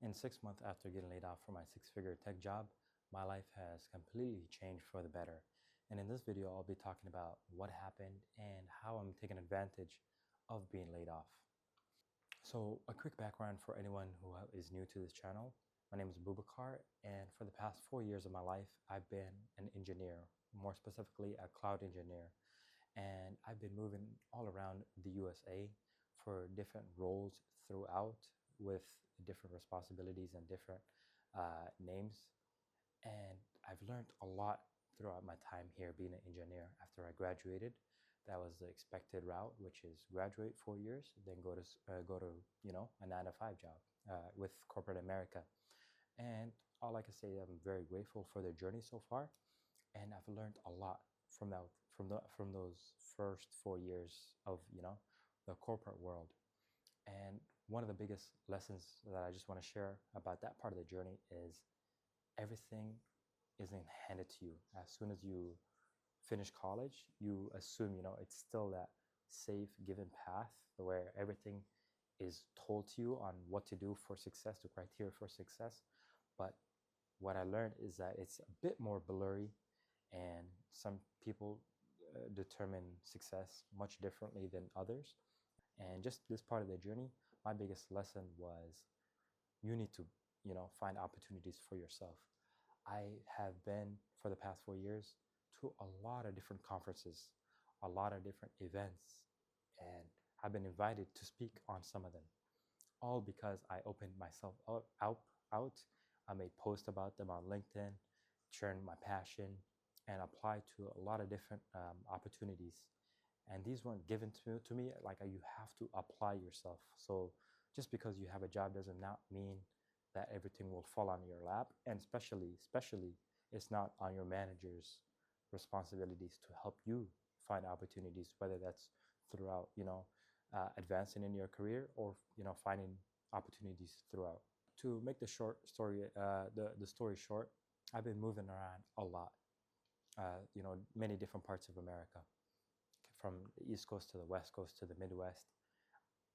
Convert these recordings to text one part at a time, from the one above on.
In 6 months after getting laid off from my six-figure tech job, my life has completely changed for the better. And in this video, I'll be talking about what happened and how I'm taking advantage of being laid off. So a quick background for anyone who is new to this channel. My name is Bubakar, and for the past 4 years of my life, I've been an engineer, more specifically a cloud engineer. And I've been moving all around the USA for different roles throughout with different responsibilities and different names. And I've learned a lot throughout my time here being an engineer. After I graduated, that was the expected route, which is graduate 4 years, then go to a 9-to-5 job with corporate America. And all I can say, I'm very grateful for the journey so far, and I've learned a lot from those first 4 years of the corporate world. And one of the biggest lessons that I just want to share about that part of the journey is everything isn't handed to you. As soon as you finish college, you assume it's still that safe given path where everything is told to you on what to do for success, the criteria for success. But what I learned is that it's a bit more blurry, and some people determine success much differently than others. And just this part of the journey, my biggest lesson was you need to find opportunities for yourself. I have been, for the past 4 years, to a lot of different conferences, a lot of different events, and I've been invited to speak on some of them, all because I opened myself out. I made posts about them on LinkedIn, sharing my passion, and applied to a lot of different opportunities. And these weren't given to me. Like, you have to apply yourself. So just because you have a job doesn't not mean that everything will fall on your lap. And especially, it's not on your manager's responsibilities to help you find opportunities, whether that's throughout, advancing in your career, or, finding opportunities throughout. To make the short story, the story short, I've been moving around a lot, many different parts of America, from the East Coast to the West Coast to the Midwest.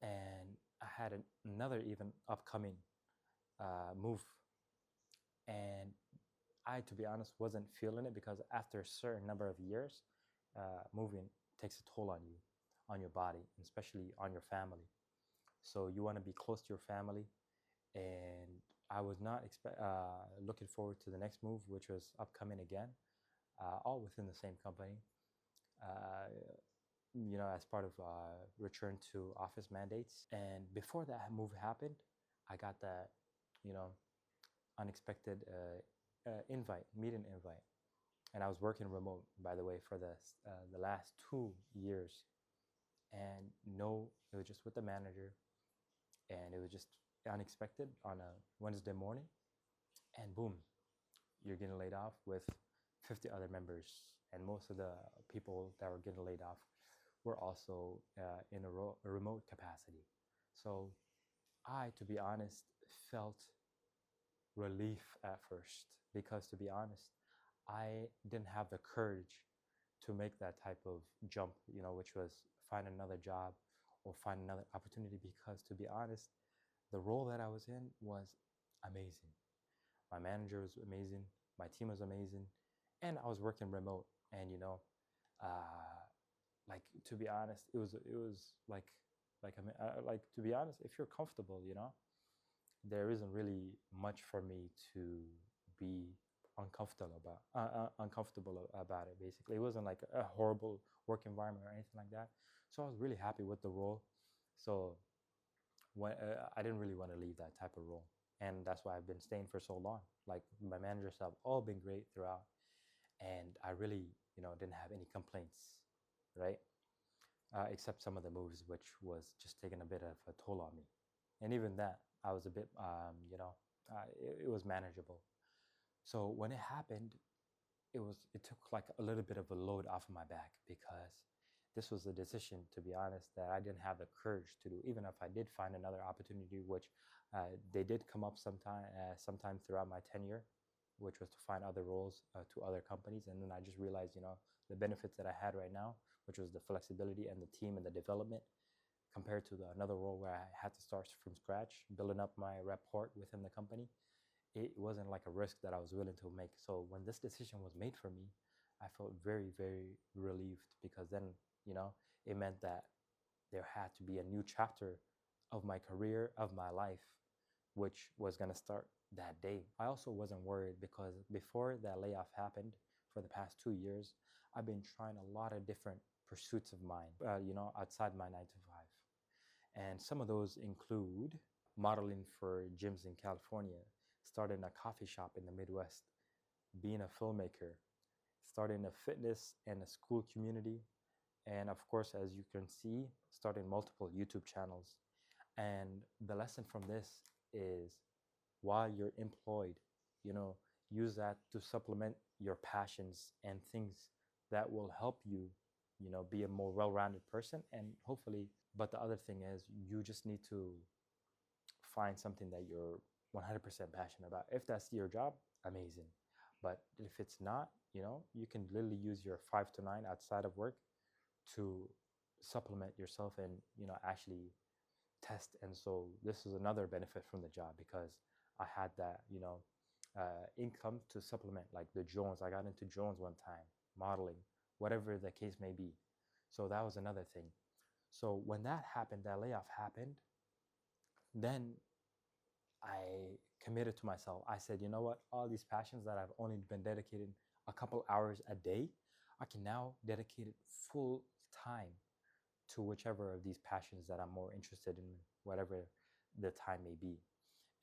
And I had another even upcoming move. And I, to be honest, wasn't feeling it, because after a certain number of years, moving takes a toll on you, on your body, and especially on your family. So you want to be close to your family. And I was not looking forward to the next move, which was upcoming again, all within the same company. As part of return to office mandates. And before that move happened, I got that, unexpected meeting invite. And I was working remote, by the way, for the last 2 years. And no, it was just with the manager, and it was just unexpected on a Wednesday morning. And boom, you're getting laid off with 50 other members. And most of the people that were getting laid off were also in a remote capacity. So I, to be honest, felt relief at first, because, to be honest, I didn't have the courage to make that type of jump, which was find another job or find another opportunity, because, to be honest, the role that I was in was amazing. My manager was amazing, my team was amazing, and I was working remote. And to be honest, it was like I mean, to be honest, if you're comfortable, there isn't really much for me to be uncomfortable about it. Basically, it wasn't like a horrible work environment or anything like that. So I was really happy with the role. So I didn't really want to leave that type of role, and that's why I've been staying for so long. Like, my managers have all been great throughout, and I really didn't have any complaints, right? Except some of the moves, which was just taking a bit of a toll on me. And even that, I was a bit, it was manageable. So when it happened, it took like a little bit of a load off of my back, because this was a decision, to be honest, that I didn't have the courage to do, even if I did find another opportunity, which they did come up sometime throughout my tenure, which was to find other roles to other companies. And then I just realized, the benefits that I had right now, which was the flexibility and the team and the development, compared to another role where I had to start from scratch, building up my rapport within the company. It wasn't like a risk that I was willing to make. So when this decision was made for me, I felt very, very relieved, because then, it meant that there had to be a new chapter of my career, of my life, which was going to start that day. I also wasn't worried, because before that layoff happened, for the past 2 years, I've been trying a lot of different pursuits of mine, outside my 9 to 5. And some of those include modeling for gyms in California, starting a coffee shop in the Midwest, being a filmmaker, starting a fitness and a school community, and of course, as you can see, starting multiple YouTube channels. And the lesson from this is, while you're employed, you know, use that to supplement your passions and things that will help you, be a more well-rounded person, and hopefully, but the other thing is, you just need to find something that you're 100% passionate about. If that's your job, amazing. But if it's not, you can literally use your 5 to 9 outside of work to supplement yourself and, actually test. And so this is another benefit from the job, because I had that, income to supplement, like the drones. I got into drones one time, modeling, whatever the case may be. So that was another thing. So when that happened, that layoff happened, then I committed to myself. I said, you know what? All these passions that I've only been dedicating a couple hours a day, I can now dedicate it full time to whichever of these passions that I'm more interested in, whatever the time may be.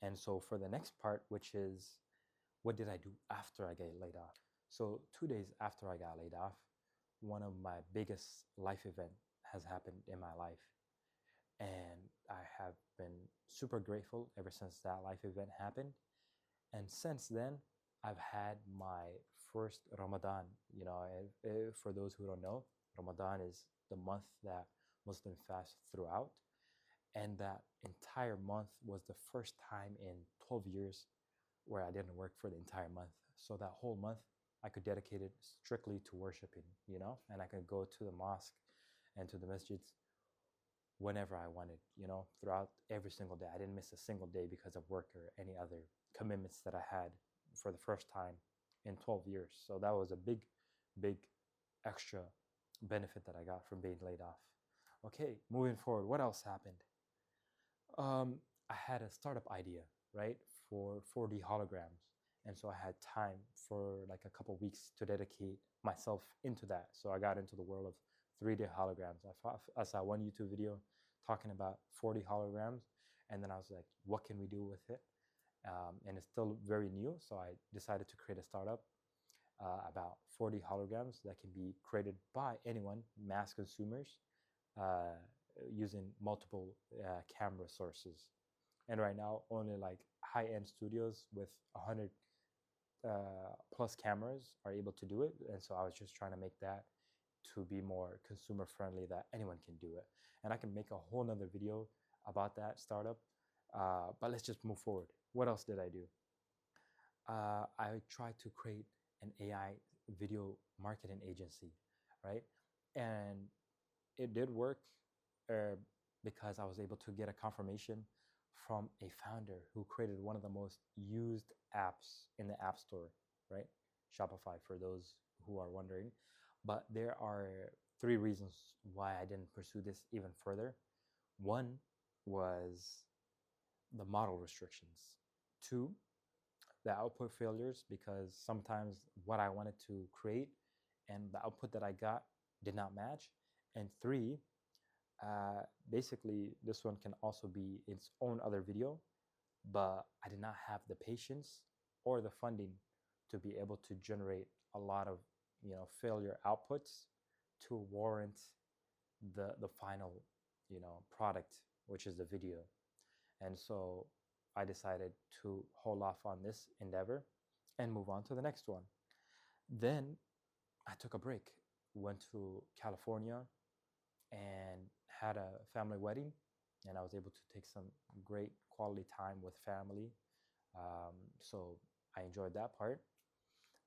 And so for the next part, which is, what did I do after I got laid off? So 2 days after I got laid off, one of my biggest life event has happened in my life. And I have been super grateful ever since that life event happened. And since then, I've had my first Ramadan. For those who don't know, Ramadan is the month that Muslims fast throughout. And that entire month was the first time in 12 years where I didn't work for the entire month. So that whole month, I could dedicate it strictly to worshiping, and I could go to the mosque and to the masjids whenever I wanted, throughout every single day. I didn't miss a single day because of work or any other commitments that I had for the first time in 12 years. So that was a big, big extra benefit that I got from being laid off. Okay, moving forward, what else happened? I had a startup idea, right, for 4D holograms. And so I had time for like a couple weeks to dedicate myself into that. So I got into the world of 3D holograms. I saw one YouTube video talking about 4D holograms, and then I was like, what can we do with it? And it's still very new, so I decided to create a startup about 4D holograms that can be created by anyone, mass consumers, using multiple camera sources. And right now, only like high-end studios with 100 plus cameras are able to do it. And so I was just trying to make that to be more consumer friendly, that anyone can do it. And I can make a whole nother video about that startup. But let's just move forward. What else did I do? I tried to create an AI video marketing agency, right? And it did work uh, because I was able to get a confirmation from a founder who created one of the most used apps in the App Store, right? Shopify, for those who are wondering. But there are 3 reasons why I didn't pursue this even further. One was the model restrictions. 2, the output failures, because sometimes what I wanted to create and the output that I got did not match. And 3, basically, this one can also be its own other video, but I did not have the patience or the funding to be able to generate a lot of, failure outputs to warrant the final, product, which is the video. And so I decided to hold off on this endeavor and move on to the next one. Then I took a break, went to California and had a family wedding, and I was able to take some great quality time with family. So I enjoyed that part.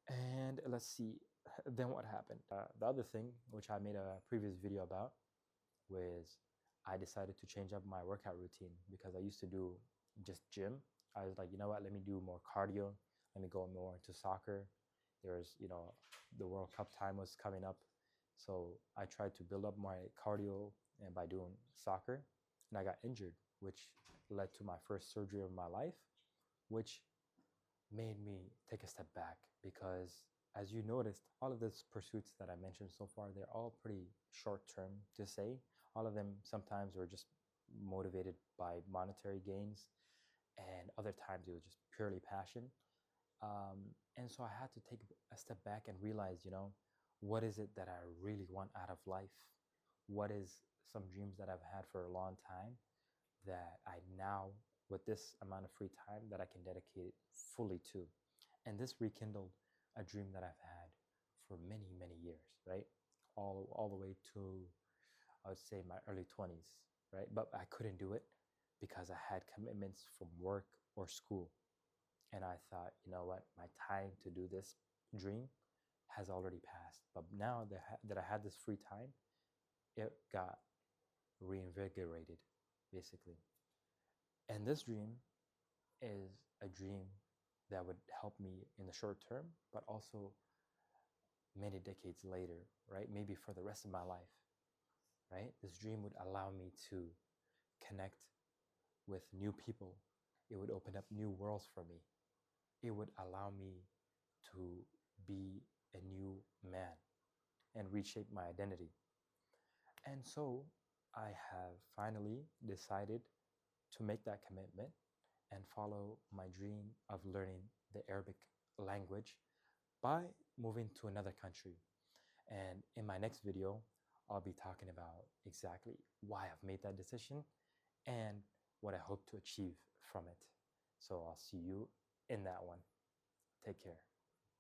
And let's see, then what happened? The other thing, which I made a previous video about, was I decided to change up my workout routine because I used to do just gym. I was like, you know what, let me do more cardio. Let me go more into soccer. There's, the World Cup time was coming up. So I tried to build up my cardio and by doing soccer, and I got injured, which led to my first surgery of my life, which made me take a step back because, as you noticed, all of these pursuits that I mentioned so far, they're all pretty short term to say. All of them sometimes were just motivated by monetary gains, and other times it was just purely passion. And so I had to take a step back and realize, what is it that I really want out of life? What is some dreams that I've had for a long time that I now, with this amount of free time, that I can dedicate fully to? And this rekindled a dream that I've had for many, many years, right? All the way to, I would say, my early 20s, right? But I couldn't do it because I had commitments from work or school. And I thought, you know what, my time to do this dream has already passed. But now that I had this free time, it got reinvigorated, basically. And this dream is a dream that would help me in the short term, but also many decades later, right? Maybe for the rest of my life, right? This dream would allow me to connect with new people. It would open up new worlds for me. It would allow me to be a new man and reshape my identity. And so I have finally decided to make that commitment and follow my dream of learning the Arabic language by moving to another country. And in my next video, I'll be talking about exactly why I've made that decision and what I hope to achieve from it. So I'll see you in that one. Take care.